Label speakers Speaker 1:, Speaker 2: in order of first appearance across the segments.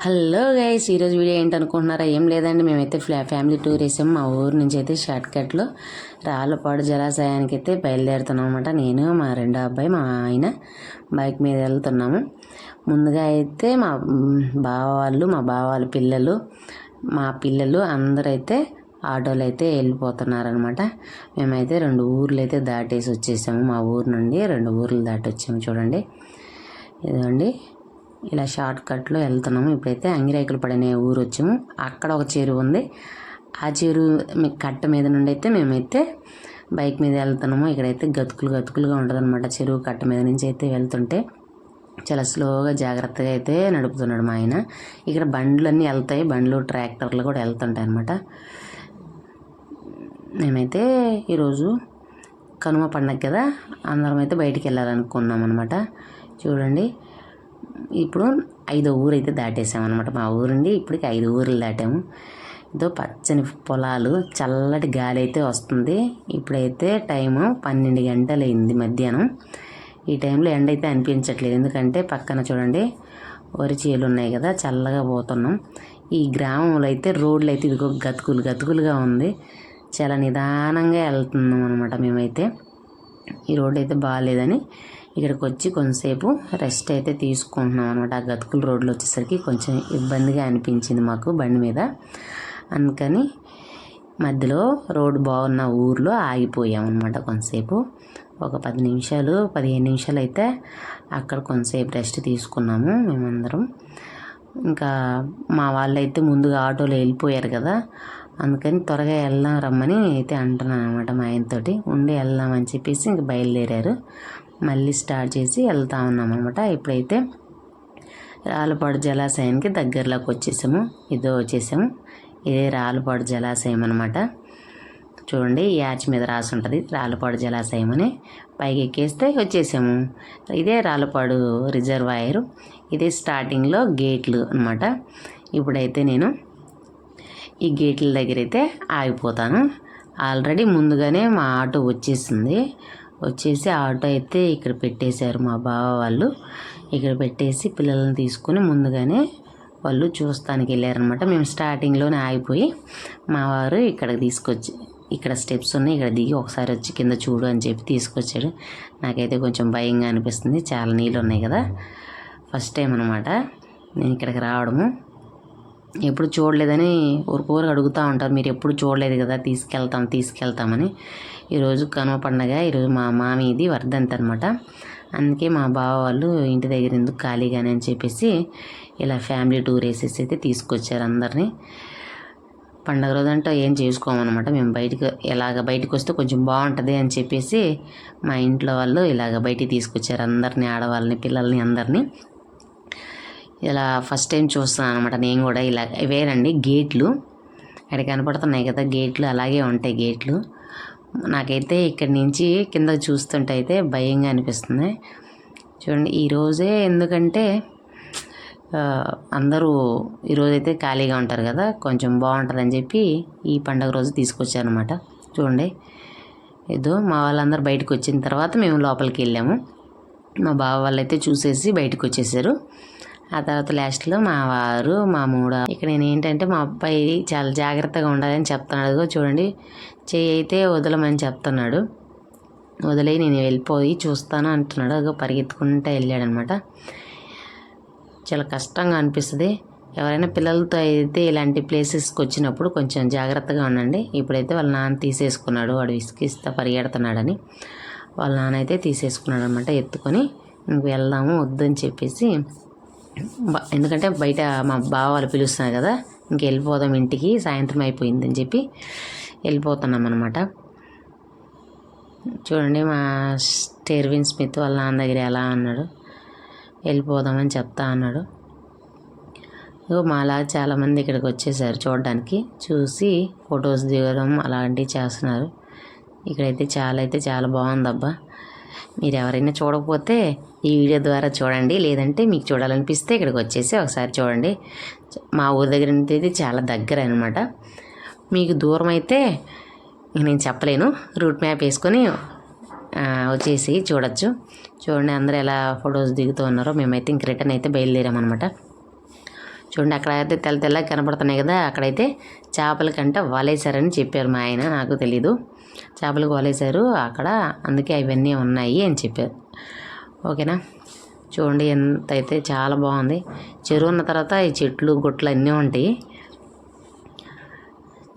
Speaker 1: Hello guys, ఈరోజు video ఏంటనుకుంటున్నారా? ఏం లేదండి, మేమైతే ఫ్యామిలీ టూర్ వేసాం. మా ఊరు నుంచి అయితే షార్ట్ కట్లో రాళ్ళపాడు జలాశయానికి అయితే బయలుదేరుతున్నాం అనమాట. నేను మా రెండో అబ్బాయి మా ఆయన బైక్ మీద వెళ్తున్నాము. ముందుగా అయితే మా బావ వాళ్ళ పిల్లలు, మా పిల్లలు అందరైతే ఆటోలు అయితే వెళ్ళిపోతున్నారనమాట. మేమైతే 2 ఊర్లు అయితే దాటేసి వచ్చేసాము. మా ఊరు నుండి 2 ఊర్లు దాటి వచ్చాము. చూడండి, ఇదండి ఇలా షార్ట్ కట్లో వెళ్తున్నాము. ఇప్పుడైతే అంగిరేకులు పడిన ఊరు వచ్చాము. అక్కడ ఒక చెరువు ఉంది. ఆ చెరువు కట్ట మీద నుండి అయితే మేమైతే బైక్ మీద వెళ్తున్నాము. ఇక్కడైతే గతుకులుగా ఉంటుంది అనమాట. చెరువు కట్ట మీద నుంచి అయితే వెళ్తుంటే చాలా స్లోగా జాగ్రత్తగా అయితే నడుపుతున్నాడు మా ఆయన. ఇక్కడ బండ్లన్నీ వెళ్తాయి, బండ్లు ట్రాక్టర్లు కూడా వెళ్తుంటాయి అనమాట. మేమైతే ఈరోజు కనుమ పండగ కదా, అందరం అయితే బయటికి వెళ్ళాలనుకున్నాం అనమాట. చూడండి, ఇప్పుడు 5వ ఊరు అయితే దాటేసామన్నమాట. మా ఊరుండి ఇప్పటికి 5 ఊర్లు దాటాము. ఇదో పచ్చని పొలాలు, చల్లటి గాలి అయితే వస్తుంది. ఇప్పుడైతే టైము 12 గంటలు అయింది మధ్యాహ్నం. ఈ టైంలో ఎండ అయితే అనిపించట్లేదు, ఎందుకంటే పక్కన చూడండి వరి చేలు ఉన్నాయి కదా, చల్లగా పోతున్నాం. ఈ గ్రామంలో అయితే రోడ్లు అయితే ఇదిగో గతుకులుగా ఉంది. చాలా నిదానంగా వెళ్తున్నాం అనమాట. మేమైతే ఈ రోడ్డు అయితే బాగాలేదని ఇక్కడికి వచ్చి కొంతసేపు రెస్ట్ అయితే తీసుకుంటున్నాం అనమాట. ఆ గతుకుల రోడ్లు వచ్చేసరికి కొంచెం ఇబ్బందిగా అనిపించింది మాకు బండి మీద. అందుకని మధ్యలో రోడ్డు బాగున్న ఊర్లో ఆగిపోయాం అనమాట. కొంతసేపు ఒక 15 నిమిషాలు అయితే అక్కడ కొంతసేపు రెస్ట్ తీసుకున్నాము మేమందరం. ఇంకా మా వాళ్ళు అయితే ముందుగా ఆటోలో వెళ్ళిపోయారు కదా, అందుకని త్వరగా వెళ్దాం రమ్మని అయితే అంటున్నాను అనమాట. మా ఆయనతోటి ఉండి వెళ్దామని చెప్పేసి ఇంక బయలుదేరారు. మళ్ళీ స్టార్ట్ చేసి వెళ్తా ఉన్నాం అనమాట. ఇప్పుడైతే రాళ్ళపాడు జలాశయానికి దగ్గరలోకి వచ్చేసాము. వచ్చేసాము. ఇదే రాళ్ళపాడు జలాశయం అనమాట. చూడండి, ఈ యాచ్ మీద రాసి ఉంటుంది రాళ్ళపాడు జలాశయం అని. పైకి ఎక్కేస్తే వచ్చేసాము. ఇదే రాళ్ళపాడు రిజర్వాయరు. ఇదే స్టార్టింగ్లో గేట్లు అనమాట. ఇప్పుడైతే నేను ఈ గేట్ల దగ్గర అయితే ఆగిపోతాను. ఆల్రెడీ ముందుగానే మా ఆటో వచ్చేసి ఆటో అయితే ఇక్కడ పెట్టేశారు మా బావ వాళ్ళు. ఇక్కడ పెట్టేసి పిల్లల్ని తీసుకుని ముందుగానే వాళ్ళు చూస్తానికి వెళ్ళారనమాట. మేము స్టార్టింగ్లోనే ఆగిపోయి మా వారు ఇక్కడికి తీసుకొచ్చి, ఇక్కడ స్టెప్స్ ఉన్నాయి, ఇక్కడ దిగి ఒకసారి వచ్చి కింద చూడు అని చెప్పి తీసుకొచ్చాడు. నాకైతే కొంచెం భయంగా అనిపిస్తుంది, చాలా నీళ్ళు ఉన్నాయి కదా. ఫస్ట్ టైం అనమాట నేను ఇక్కడికి రావడము. ఎప్పుడు చూడలేదని ఊరికి అడుగుతూ ఉంటారు, మీరు ఎప్పుడు చూడలేదు కదా, తీసుకెళ్తామని. ఈరోజు కనుమ పండగ, ఈరోజు మా మామీది వర్ధంతి అనమాట. అందుకే మా బావ వాళ్ళు ఇంటి దగ్గర ఎందుకు ఖాళీగానే అని చెప్పేసి ఇలా ఫ్యామిలీ టూర్ వేసేసి అయితే తీసుకొచ్చారు అందరినీ. పండగ రోజు అంటే ఏం చేసుకోమన్నమాట. మేము బయటకు వస్తే కొంచెం బాగుంటుంది అని చెప్పేసి మా ఇంట్లో వాళ్ళు బయటికి తీసుకొచ్చారు అందరినీ, ఆడవాళ్ళని, పిల్లల్ని అందరినీ. ఇలా ఫస్ట్ టైం చూస్తున్నాను అనమాట నేను కూడా. వేరండి గేట్లు, అక్కడ కనపడుతున్నాయి కదా గేట్లు, అలాగే ఉంటాయి గేట్లు. నాకైతే ఇక్కడి నుంచి కింద చూస్తుంటే అయితే భయంగా అనిపిస్తుంది. చూడండి, ఈరోజే ఎందుకంటే అందరూ ఈరోజైతే ఖాళీగా ఉంటారు కదా, కొంచెం బాగుంటుందని చెప్పి ఈ పండగ రోజు తీసుకొచ్చారనమాట. చూడండి, మా వాళ్ళందరూ బయటకు వచ్చిన తర్వాత మేము లోపలికి వెళ్ళాము. మా బావ వాళ్ళు అయితే చూసేసి బయటకు వచ్చేసారు. ఆ తర్వాత లాస్ట్లో మా వారు, మా ఇక్కడ నేను ఏంటంటే మా అబ్బాయి చాలా జాగ్రత్తగా ఉండాలని చెప్తున్నాడు. చూడండి, చెయ్యి అయితే వదలమని చెప్తున్నాడు. వదిలే నేను వెళ్ళిపోయి చూస్తాను అంటున్నాడు. అదో పరిగెత్తుకుంటూ వెళ్ళాడనమాట. చాలా కష్టంగా అనిపిస్తుంది. ఎవరైనా పిల్లలతో అయితే ఇలాంటి ప్లేసెస్కి వచ్చినప్పుడు కొంచెం జాగ్రత్తగా ఉండండి. ఇప్పుడైతే వాళ్ళ నాన్న తీసేసుకున్నాడు, వాడు విసిగిస్తా పరిగెడుతున్నాడని వాళ్ళ నాన్న అయితే తీసేసుకున్నాడు అనమాట. ఎత్తుకొని ఇంక వెళ్దాము వద్దని చెప్పేసి, ఎందుకంటే బయట మా బావ వాళ్ళు పిలుస్తున్నారు కదా, ఇంక వెళ్ళిపోదాం ఇంటికి, సాయంత్రం అయిపోయిందని చెప్పి వెళ్ళిపోతున్నాం అనమాట. చూడండి, మా స్టెర్విన్ స్మిత్ వాళ్ళ నాన్న దగ్గర ఎలా అన్నాడు, వెళ్ళిపోదామని చెప్తా అన్నాడు. మాలా చాలామంది ఇక్కడికి వచ్చేసారు చూడడానికి, చూసి ఫొటోస్ దిగడం అలాంటివి చేస్తున్నారు. ఇక్కడైతే చాలా బాగుందబ్బా. మీరు ఎవరైనా చూడకపోతే ఈ వీడియో ద్వారా చూడండి, లేదంటే మీకు చూడాలనిపిస్తే ఇక్కడికి వచ్చేసి ఒకసారి చూడండి. మా ఊరి దగ్గర నుంచి అయితే చాలా దగ్గర అనమాట. మీకు దూరం అయితే నేను చెప్పలేను, రూట్ మ్యాప్ వేసుకొని వచ్చేసి చూడొచ్చు. చూడండి అందరూ ఎలా ఫొటోస్ దిగుతూ ఉన్నారో. మేమైతే ఇంక రిటర్న్ అయితే బయలుదేరామన్నమాట. చూడండి అక్కడ అయితే తెల్లగా కనపడుతున్నాయి కదా, అక్కడైతే చేపలకంట వలేశారని చెప్పారు మా ఆయన, నాకు తెలీదు. చేపలకు వలేశారు అక్కడ, అందుకే అవన్నీ ఉన్నాయి అని చెప్పారు. ఓకేనా, చూడండి ఎంత అయితే చాలా బాగుంది. చెరువు ఉన్న తర్వాత ఈ చెట్లు గుట్లు అన్నీ ఉంటాయి.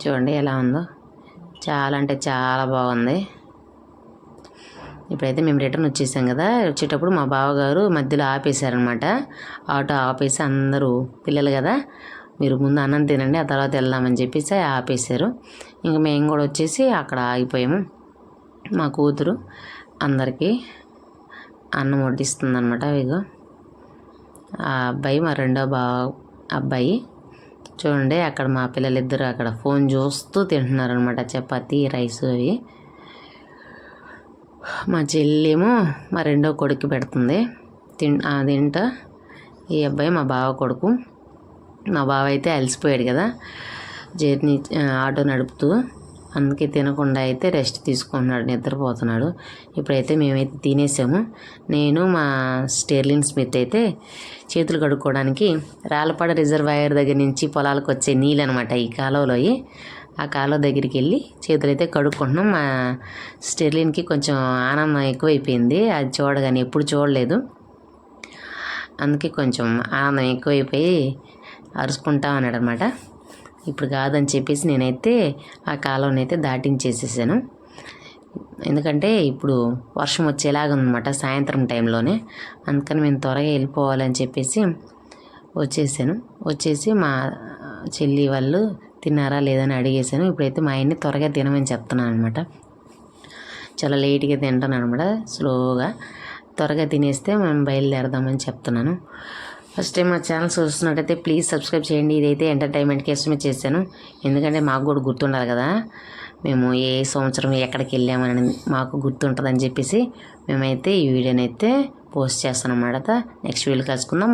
Speaker 1: చూడండి ఎలా ఉందో, చాలా అంటే చాలా బాగుంది. ఇప్పుడైతే మేము రిటర్న్ వచ్చేసాం కదా, వచ్చేటప్పుడు మా బావగారు మధ్యలో ఆపేశారనమాట. ఆటో ఆపేసి అందరూ పిల్లలు కదా, మీరు ముందు అన్నం తినండి ఆ తర్వాత వెళ్దామని చెప్పేసి ఆపేశారు. ఇంక మేము కూడా వచ్చేసి అక్కడ ఆగిపోయాము. మా కూతురు అందరికీ అన్నం వడ్డిస్తుంది అనమాట. ఇగో ఆ అబ్బాయి మా రెండో అబ్బాయి. చూడండి అక్కడ మా పిల్లలిద్దరు అక్కడ ఫోన్ చూస్తూ తింటున్నారనమాట, చపాతీ రైస్ అవి. మా చెల్లేమో మా రెండో కొడుకు పెడుతుంది తింటా. ఈ అబ్బాయి మా బావ కొడుకు. మా బావ అయితే అలసిపోయాడు కదా జర్నీ ఆటో నడుపుతూ, అందుకే తినకుండా అయితే రెస్ట్ తీసుకుంటున్నాడు, నిద్రపోతున్నాడు. ఇప్పుడైతే మేమైతే తినేసాము. నేను మా స్టెర్లిన్ స్మిత్ అయితే చేతులు కడుక్కోవడానికి రాళ్ళపాడ రిజర్వాయర్ దగ్గర నుంచి పొలాలకు వచ్చే నీళ్ళు అనమాట ఈ కాలువలో, ఆ కాలువ దగ్గరికి వెళ్ళి చేతులు అయితే కడుక్కుంటున్నాం. మా స్టెర్లిన్కి కొంచెం ఆనందం ఎక్కువైపోయింది, అది చూడగానే ఎప్పుడు చూడలేదు, అందుకే కొంచెం ఆనందం ఎక్కువైపోయి అరుచుకుంటా ఉన్నాడు అనమాట. ఇప్పుడు కాదని చెప్పేసి నేనైతే ఆ కాలువని అయితే దాటించేసేసాను. ఎందుకంటే ఇప్పుడు వర్షం వచ్చేలాగుందన్నమాట సాయంత్రం టైంలోనే, అందుకని మేము త్వరగా వెళ్ళిపోవాలని చెప్పేసి వచ్చేసి మా చెల్లి వాళ్ళు తిన్నారా లేదని అడిగేశాను. ఇప్పుడైతే మా ఆయన్ని త్వరగా తినమని చెప్తున్నాను అనమాట. చాలా లేట్గా తింటాను అనమాట, స్లోగా. త్వరగా తినేస్తే మనం బయలుదేరదామని చెప్తున్నాను. ఫస్ట్ టైం మా ఛానల్ చూస్తున్నట్టయితే ప్లీజ్ సబ్స్క్రైబ్ చేయండి. ఇదైతే ఎంటర్టైన్మెంట్కి ఇష్టమే చేశాను, ఎందుకంటే మాకు కూడా గుర్తుండాలి కదా, మేము ఏ సంవత్సరం ఎక్కడికి వెళ్ళామని మాకు గుర్తుంటుందని చెప్పేసి మేమైతే ఈ వీడియోని అయితే పోస్ట్ చేస్తాం అన్నమాట. నెక్స్ట్ వీడియో కలుసుకుందాం.